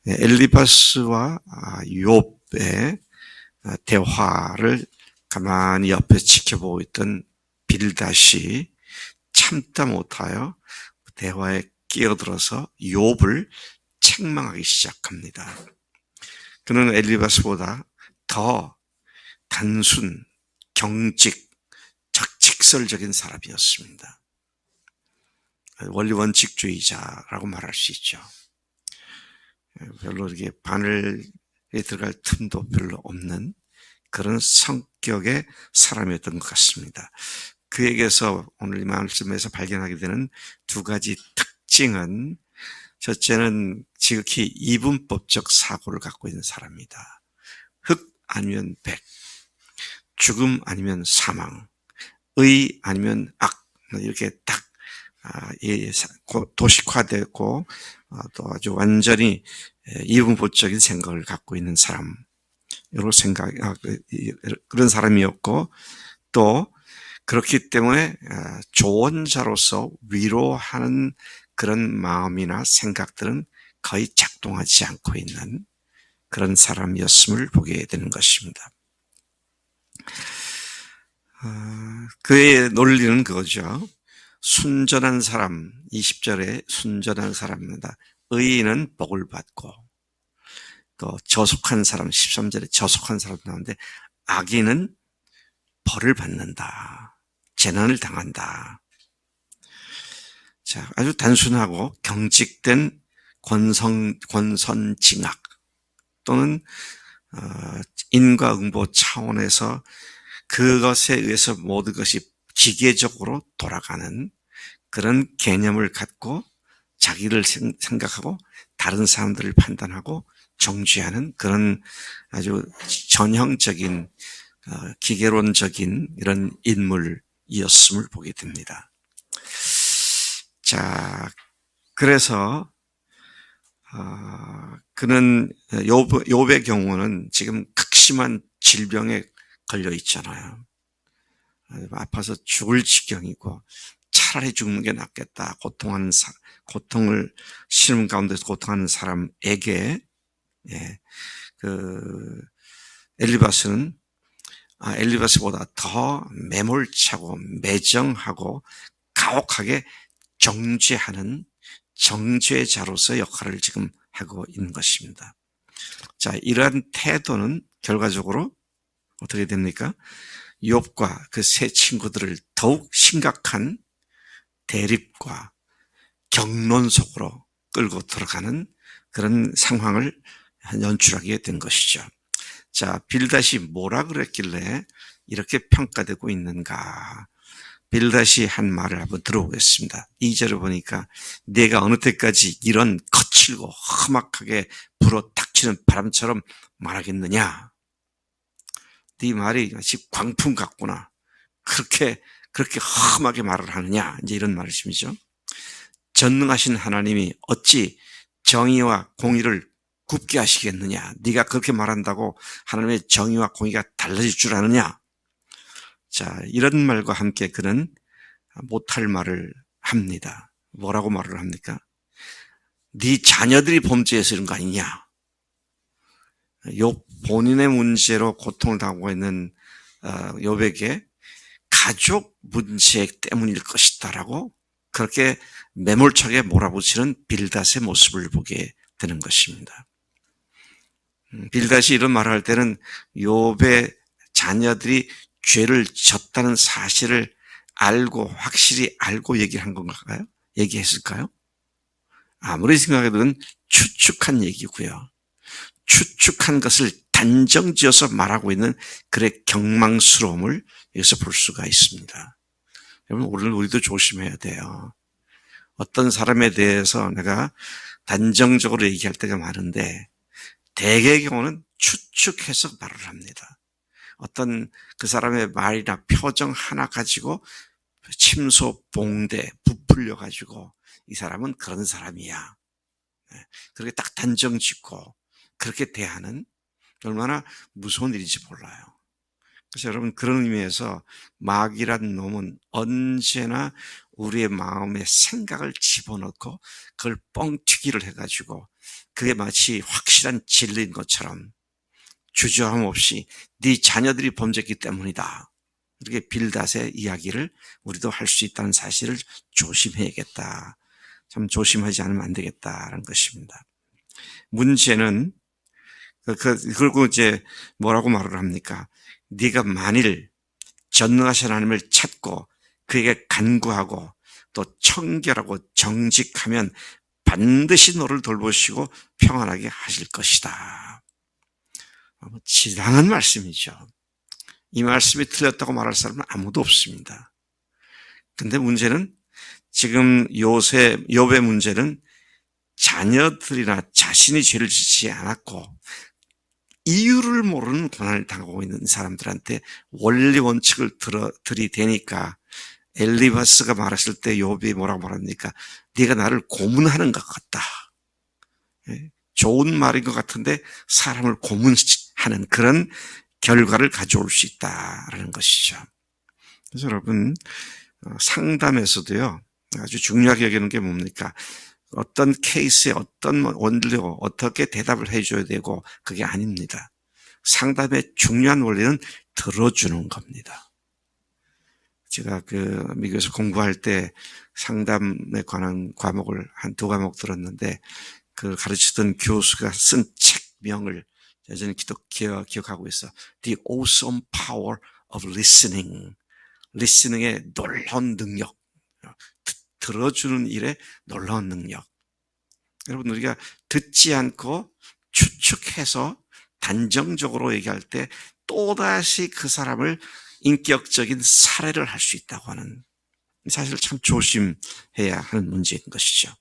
엘리바스와 욥의 대화를 가만히 옆에서 지켜보고 있던 빌닷이 참다 못하여 대화에 끼어들어서 욥을 책망하기 시작합니다. 그는 엘리바스보다 더 단순, 경직, 적직설적인 사람이었습니다. 원리원칙주의자라고 말할 수 있죠. 별로 이렇게 바늘에 들어갈 틈도 별로 없는 그런 성격의 사람이었던 것 같습니다. 그에게서 오늘 이 말씀에서 발견하게 되는 두 가지 특징은, 첫째는 지극히 이분법적 사고를 갖고 있는 사람이다. 흑 아니면 백, 죽음 아니면 사망, 의 아니면 악, 이렇게 딱 도식화되고 또 아주 완전히 이분법적인 생각을 갖고 있는 사람, 그런 사람이었고, 또 그렇기 때문에 조언자로서 위로하는 그런 마음이나 생각들은 거의 작동하지 않고 있는 그런 사람이었음을 보게 되는 것입니다. 그의 논리는 그거죠. 순전한 사람, 20절에 순전한 사람입니다. 의인은 복을 받고, 또 저속한 사람, 13절에 저속한 사람 나오는데, 악인은 벌을 받는다. 재난을 당한다. 자, 아주 단순하고 경직된 권선징악 또는 인과응보 차원에서 그것에 의해서 모든 것이 기계적으로 돌아가는 그런 개념을 갖고 자기를 생각하고 다른 사람들을 판단하고 정죄하는 그런 아주 전형적인 기계론적인 이런 인물이었음을 보게 됩니다. 자, 그래서 그는 욥의 경우는 지금 극심한 질병에 걸려 있잖아요. 아파서 죽을 지경이고 차라리 죽는 게 낫겠다. 고통을 시름 가운데서 고통하는 사람에게 엘리바스보다 더 매몰차고 매정하고 가혹하게 정죄하는 정죄자로서 역할을 지금 하고 있는 것입니다. 자, 이러한 태도는 결과적으로 어떻게 됩니까? 욥과 그 세 친구들을 더욱 심각한 대립과 격론 속으로 끌고 들어가는 그런 상황을 연출하게 된 것이죠. 자, 빌닷이 뭐라 그랬길래 이렇게 평가되고 있는가? 빌닷이 한 말을 한번 들어보겠습니다. 2절을 보니까 내가 어느 때까지 이런 거칠고 험악하게 불어 닥치는 바람처럼 말하겠느냐? 네 말이 마치 광풍 같구나. 그렇게 험하게 말을 하느냐? 이제 이런 말씀이죠. 전능하신 하나님이 어찌 정의와 공의를 굽게 하시겠느냐? 네가 그렇게 말한다고 하나님의 정의와 공의가 달라질 줄 아느냐? 자, 이런 말과 함께 그는 못할 말을 합니다. 뭐라고 말을 합니까? 네 자녀들이 범죄해서 이런 거 아니냐? 욥 본인의 문제로 고통을 당하고 있는 욥에게 가족 문제 때문일 것이다라고 그렇게 매몰차게 몰아붙이는 빌닷의 모습을 보게 되는 것입니다. 빌닷이 이런 말을 할 때는 욥의 자녀들이 죄를 졌다는 사실을 알고 확실히 알고 얘기를 한 건가요? 얘기했을까요? 아무리 생각해도 추측한 얘기고요. 추측한 것을 단정지어서 말하고 있는 그의 경망스러움을 여기서 볼 수가 있습니다. 여러분, 오늘 우리도 조심해야 돼요. 어떤 사람에 대해서 내가 단정적으로 얘기할 때가 많은데 대개의 경우는 추측해서 말을 합니다. 어떤 그 사람의 말이나 표정 하나 가지고 침소, 봉대, 부풀려 가지고 이 사람은 그런 사람이야. 그렇게 딱 단정 짓고 그렇게 대하는 얼마나 무서운 일인지 몰라요. 그래서 여러분 그런 의미에서 마귀란 놈은 언제나 우리의 마음에 생각을 집어넣고 그걸 뻥튀기를 해가지고 그게 마치 확실한 진리인 것처럼 주저함 없이 네 자녀들이 범죄했기 때문이다. 이렇게 빌닷의 이야기를 우리도 할 수 있다는 사실을 조심해야겠다. 참 조심하지 않으면 안 되겠다라는 것입니다. 문제는 그리고 이제 뭐라고 말을 합니까? 네가 만일 전능하신 하나님을 찾고 그에게 간구하고 또 청결하고 정직하면 반드시 너를 돌보시고 평안하게 하실 것이다. 지당한 말씀이죠. 이 말씀이 틀렸다고 말할 사람은 아무도 없습니다. 근데 문제는 지금 욥의 문제는 자녀들이나 자신이 죄를 짓지 않았고 이유를 모르는 고난을 당하고 있는 사람들한테 원리 원칙을 들이대니까 엘리바스가 말했을 때 욥이 뭐라고 말합니까? 네가 나를 고문하는 것 같다. 좋은 말인 것 같은데 사람을 고문하는 그런 결과를 가져올 수 있다라는 것이죠. 그래서 여러분 상담에서도요 아주 중요하게 여기는 게 뭡니까? 어떤 케이스에 어떤 원리로 어떻게 대답을 해줘야 되고 그게 아닙니다. 상담의 중요한 원리는 들어주는 겁니다. 제가 미국에서 공부할 때 상담에 관한 과목을 한 2과목 들었는데 그 가르치던 교수가 쓴 책명을 여전히 기억하고 있어. The Awesome Power of Listening. 리스닝의 놀라운 능력. 들어주는 일에 놀라운 능력. 여러분 우리가 듣지 않고 추측해서 단정적으로 얘기할 때 또다시 그 사람을 인격적인 살해를 할 수 있다고 하는 사실 참 조심해야 하는 문제인 것이죠.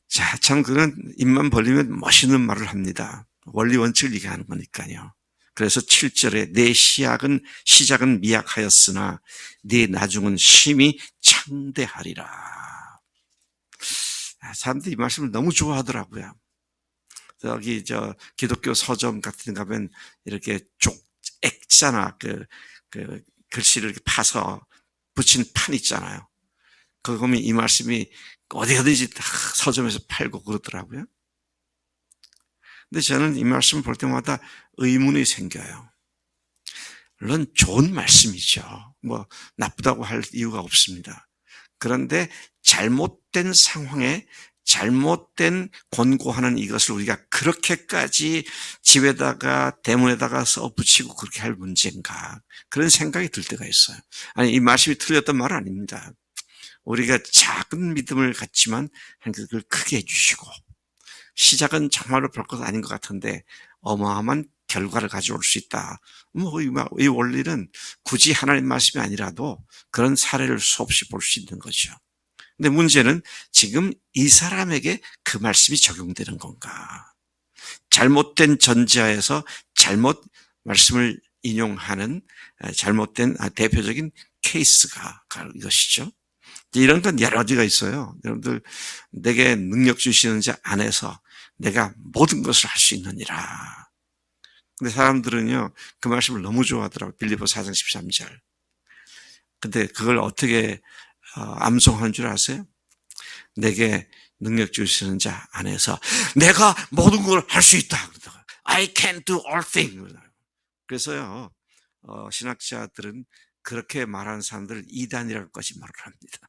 자, 참 그는 입만 벌리면 멋있는 말을 합니다. 원리 원칙을 얘기하는 거니까요. 그래서 7절에 내 시작은 미약하였으나 네 나중은 심히 창대하리라. 사람들이 이 말씀을 너무 좋아하더라고요. 여기 기독교 서점 같은 데 가면 이렇게 액자나 그 글씨를 이렇게 파서 붙인 판 있잖아요. 거기 보면 이 말씀이 어디든지 다 서점에서 팔고 그러더라고요. 근데 저는 이 말씀을 볼 때마다 의문이 생겨요. 물론 좋은 말씀이죠. 뭐 나쁘다고 할 이유가 없습니다. 그런데 잘못된 상황에 잘못된 권고하는 이것을 우리가 그렇게까지 집에다가 대문에다가 써붙이고 그렇게 할 문제인가 그런 생각이 들 때가 있어요. 아니 이 말씀이 틀렸단 말은 아닙니다. 우리가 작은 믿음을 갖지만 그걸 크게 해주시고 시작은 정말로 별것 아닌 것 같은데 어마어마한 결과를 가져올 수 있다. 이 원리는 굳이 하나님 말씀이 아니라도 그런 사례를 수없이 볼 수 있는 거죠. 근데 문제는 지금 이 사람에게 그 말씀이 적용되는 건가? 잘못된 전제하에서 잘못 말씀을 인용하는 잘못된 대표적인 케이스가 이것이죠. 이런 건 여러 가지가 있어요. 여러분들 내게 능력 주시는 자 안에서 내가 모든 것을 할 수 있느니라. 근데 사람들은요 그 말씀을 너무 좋아하더라고요. 빌립보서 4장 13절. 근데 그걸 어떻게 암송하는 줄 아세요? 내게 능력 주시는 자 안에서 내가 모든 걸 할 수 있다. 그러다가 I can do all things. 그래서요 신학자들은 그렇게 말하는 사람들을 이단이라고 까지 말을 합니다.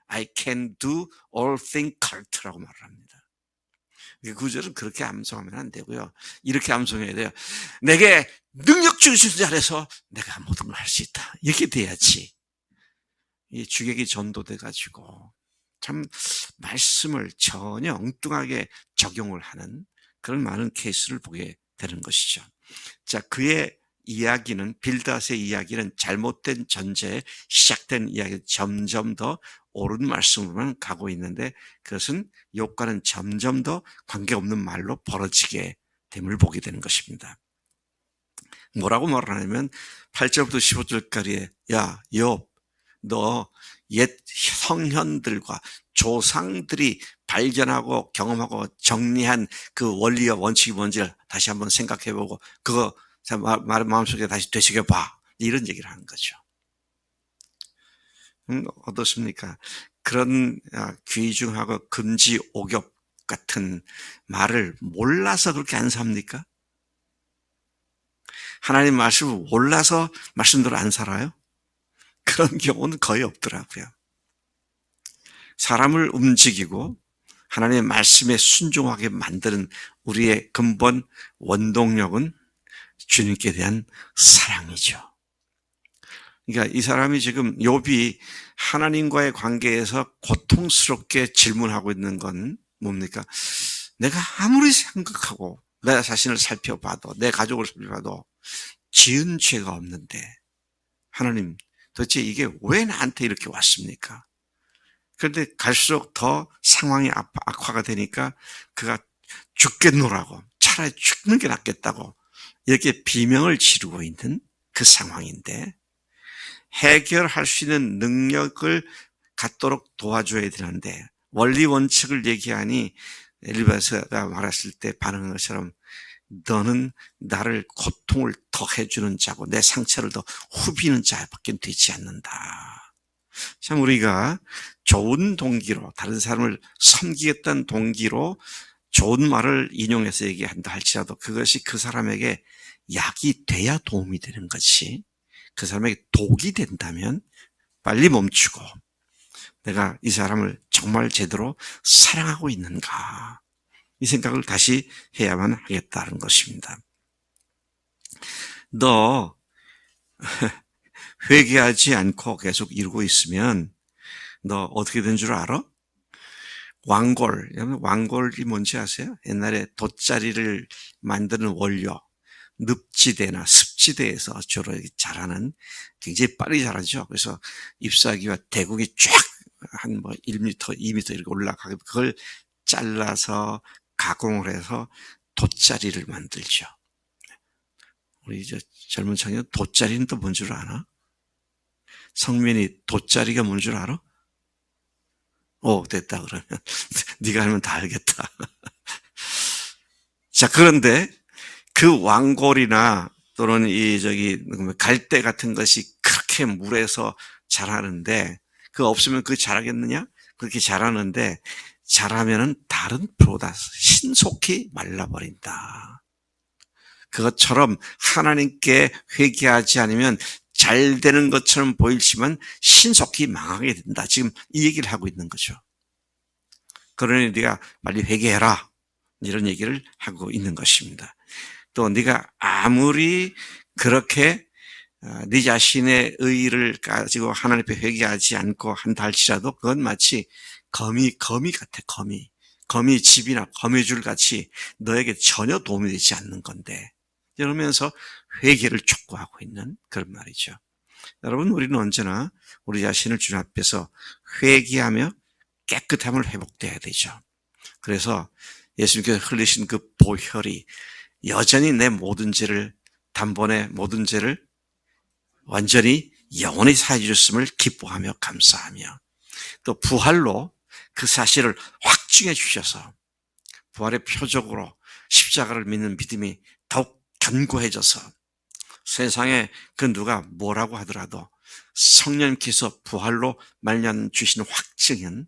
I can do all things cult라고 말을 합니다. 그 구절은 그렇게 암송하면 안 되고요. 이렇게 암송해야 돼요. 내게 능력 주시는 자 안에서 내가 모든 걸 할 수 있다. 이렇게 돼야지. 이 주객이 전도돼가지고 참 말씀을 전혀 엉뚱하게 적용을 하는 그런 많은 케이스를 보게 되는 것이죠. 자, 그의 이야기는 빌닷의 이야기는 잘못된 전제에 시작된 이야기 점점 더 옳은 말씀으로만 가고 있는데 그것은 욥과는 점점 더 관계없는 말로 벌어지게 됨을 보게 되는 것입니다. 뭐라고 말하냐면 8절부터 15절까지에 야 욥 너 옛 성현들과 조상들이 발견하고 경험하고 정리한 그 원리와 원칙이 뭔지를 다시 한번 생각해보고 그거 자, 마음속에 다시 되새겨봐. 이런 얘기를 하는 거죠. 어떻습니까? 그런 귀중하고 금지 옥엽 같은 말을 몰라서 그렇게 안 삽니까? 하나님 말씀을 몰라서 말씀대로 안 살아요? 그런 경우는 거의 없더라고요. 사람을 움직이고 하나님의 말씀에 순종하게 만드는 우리의 근본 원동력은 주님께 대한 사랑이죠. 그러니까 이 사람이 지금 욥이 하나님과의 관계에서 고통스럽게 질문하고 있는 건 뭡니까? 내가 아무리 생각하고 내 자신을 살펴봐도 내 가족을 살펴봐도 지은 죄가 없는데 하나님 도대체 이게 왜 나한테 이렇게 왔습니까? 그런데 갈수록 더 상황이 악화가 되니까 그가 죽겠노라고 차라리 죽는 게 낫겠다고 이렇게 비명을 지르고 있는 그 상황인데 해결할 수 있는 능력을 갖도록 도와줘야 되는데 원리 원칙을 얘기하니 엘리바스가 말했을 때 반응한 것처럼 너는 나를 고통을 더 해주는 자고 내 상처를 더 후비는 자밖에 되지 않는다. 참 우리가 좋은 동기로 다른 사람을 섬기겠다는 동기로 좋은 말을 인용해서 얘기한다 할지라도 그것이 그 사람에게 약이 돼야 도움이 되는 것이 그 사람에게 독이 된다면 빨리 멈추고 내가 이 사람을 정말 제대로 사랑하고 있는가 이 생각을 다시 해야만 하겠다는 것입니다. 너 회개하지 않고 계속 이루고 있으면 너 어떻게 된 줄 알아? 왕골이 뭔지 아세요? 옛날에 돗자리를 만드는 원료 늪지대나 습지대에서 주로 자라는 굉장히 빨리 자라죠. 그래서 잎사귀와 대국이 쫙 한 뭐 1m, 2m 이렇게 올라가고 그걸 잘라서 가공을 해서 돗자리를 만들죠. 우리 젊은 청년 돗자리는 또 뭔 줄 아나? 성민이 돗자리가 뭔 줄 알아? 됐다 그러면 네가 하면 다 알겠다. 자, 그런데 그 왕골이나 또는 갈대 같은 것이 그렇게 물에서 자라는데 그거 없으면 그거 자라겠느냐? 그렇게 자라는데 자라면은 다른 풀보다 신속히 말라버린다. 그것처럼 하나님께 회개하지 않으면 잘 되는 것처럼 보일지만 신속히 망하게 된다. 지금 이 얘기를 하고 있는 거죠. 그러니 네가 빨리 회개해라. 이런 얘기를 하고 있는 것입니다. 또 네가 아무리 그렇게 네 자신의 의의를 가지고 하나님 앞에 회개하지 않고 한다 할지라도 그건 마치 거미 같아. 거미 집이나 거미줄 같이 너에게 전혀 도움이 되지 않는 건데 이러면서 회개를 촉구하고 있는 그런 말이죠. 여러분 우리는 언제나 우리 자신을 주님 앞에서 회개하며 깨끗함을 회복돼야 되죠. 그래서 예수님께서 흘리신 그 보혈이 여전히 내 모든 죄를 단번에 모든 죄를 완전히 영원히 사해 주셨음을 기뻐하며 감사하며 또 부활로 그 사실을 확증해 주셔서 부활의 표적으로 십자가를 믿는 믿음이 더욱 견고해져서 세상에 그 누가 뭐라고 하더라도 성령께서 부활로 말미암아 주시는 확증은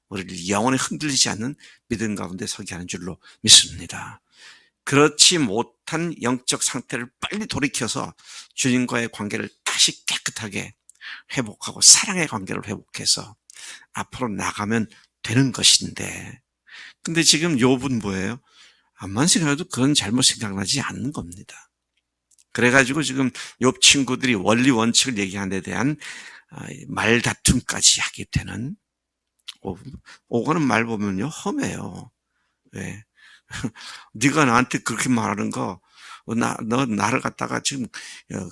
우리를 영원히 흔들리지 않는 믿음 가운데 서게 하는 줄로 믿습니다. 그렇지 못한 영적 상태를 빨리 돌이켜서 주님과의 관계를 다시 깨끗하게 회복하고 사랑의 관계를 회복해서 앞으로 나가면 되는 것인데 근데 지금 욥은 뭐예요? 암만 생각해도 그건 잘못 생각나지 않는 겁니다. 그래가지고 지금 욥 친구들이 원리 원칙을 얘기하는 데 대한 말다툼까지 하게 되는 오가는 말 보면요 험해요. 왜? 네가 나한테 그렇게 말하는 거 너 나를 갖다가 지금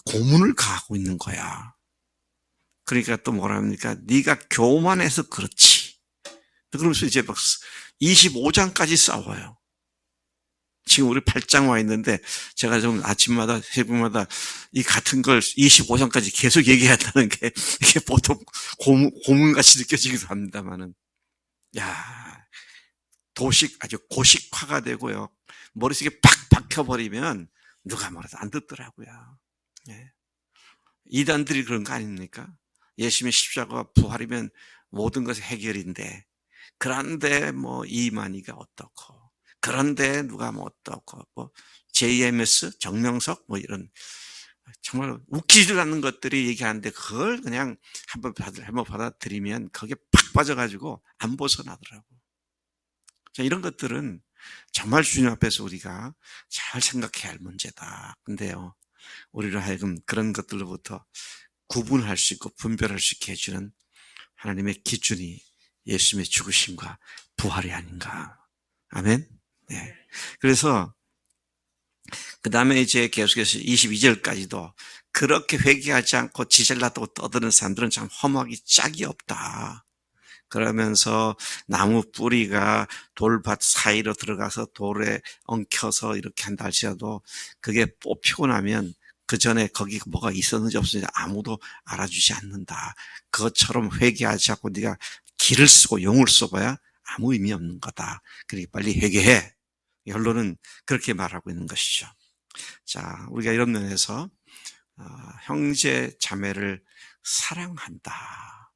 고문을 가하고 있는 거야. 그러니까 또 뭐라 합니까? 네가 교만해서 그렇지. 그러면서 이제 막 25장까지 싸워요. 지금 우리 8장 와 있는데 제가 좀 아침마다 새벽마다 이 같은 걸 25장까지 계속 얘기해야 한다는 게 이게 보통 고문같이 느껴지기도 합니다만은 아주 고식화가 되고요. 머릿속에 팍 박혀버리면 누가 말해도 안 듣더라고요. 예. 이단들이 그런 거 아닙니까? 예수님의 십자가와 부활이면 모든 것의 해결인데, 그런데 뭐 이만희가 어떻고, 그런데 누가 뭐 어떻고, 뭐 JMS, 정명석 뭐 이런 정말 웃기지도 않는 것들이 얘기하는데 그걸 그냥 한번 받아들이면 거기에 팍 빠져가지고 안 벗어나더라고. 자, 이런 것들은 정말 주님 앞에서 우리가 잘 생각해야 할 문제다. 근데요, 우리를 하여금 그런 것들로부터 구분할 수 있고 분별할 수 있게 해주는 하나님의 기준이 예수님의 죽으심과 부활이 아닌가. 아멘. 네. 그래서 그 다음에 이제 계속해서 22절까지도 그렇게 회개하지 않고 지잘났다고 떠드는 사람들은 참 험하기 짝이 없다. 그러면서 나무 뿌리가 돌밭 사이로 들어가서 돌에 엉켜서 이렇게 한다 할지라도 그게 뽑히고 나면 그 전에 거기 뭐가 있었는지 없었는지 아무도 알아주지 않는다. 그것처럼 회개하지 않고 네가 기를 쓰고 용을 써봐야 아무 의미 없는 거다. 그러니까 빨리 회개해. 결론은 그렇게 말하고 있는 것이죠. 자, 우리가 이런 면에서 형제 자매를 사랑한다.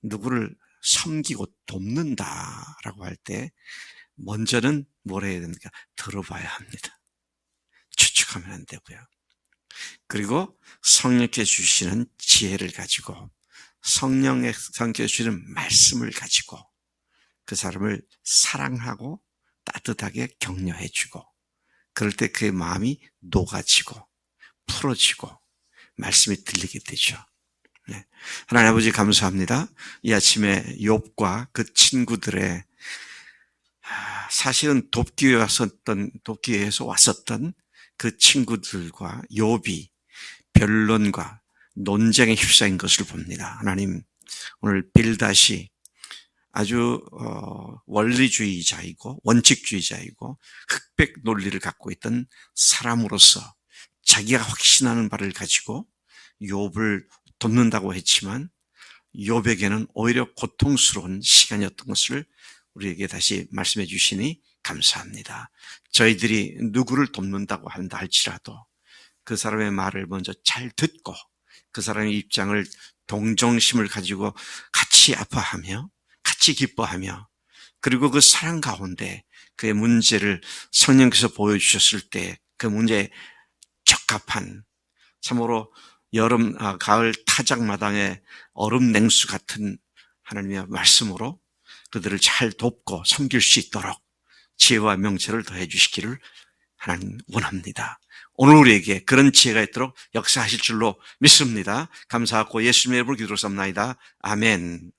누구를 섬기고 돕는다라고 할 때 먼저는 뭘 해야 됩니까? 들어봐야 합니다. 추측하면 안 되고요. 그리고 성령께 주시는 지혜를 가지고 성령께 주시는 말씀을 가지고 그 사람을 사랑하고 따뜻하게 격려해주고 그럴 때 그의 마음이 녹아지고 풀어지고 말씀이 들리게 되죠. 네. 하나님 아버지 감사합니다. 이 아침에 욥과 그 친구들의 사실은 돕기위해서 왔었던 그 친구들과 욥이 변론과 논쟁에 휩싸인 것을 봅니다. 하나님 오늘 빌닷이 아주 원리주의자이고 원칙주의자이고 흑백 논리를 갖고 있던 사람으로서 자기가 확신하는 바를 가지고 욥을 돕는다고 했지만 욥에게는 오히려 고통스러운 시간이었던 것을 우리에게 다시 말씀해 주시니 감사합니다. 저희들이 누구를 돕는다고 한다 할지라도 그 사람의 말을 먼저 잘 듣고 그 사람의 입장을 동정심을 가지고 같이 아파하며 같이 기뻐하며 그리고 그 사랑 가운데 그의 문제를 성령께서 보여주셨을 때 그 문제에 적합한 참으로 여름, 가을 타작마당의 얼음 냉수 같은 하나님의 말씀으로 그들을 잘 돕고 섬길 수 있도록 지혜와 명철을 더해 주시기를 하나님 원합니다. 오늘 우리에게 그런 지혜가 있도록 역사하실 줄로 믿습니다. 감사하고 예수님의 이름으로 기도로 삼나이다. 아멘.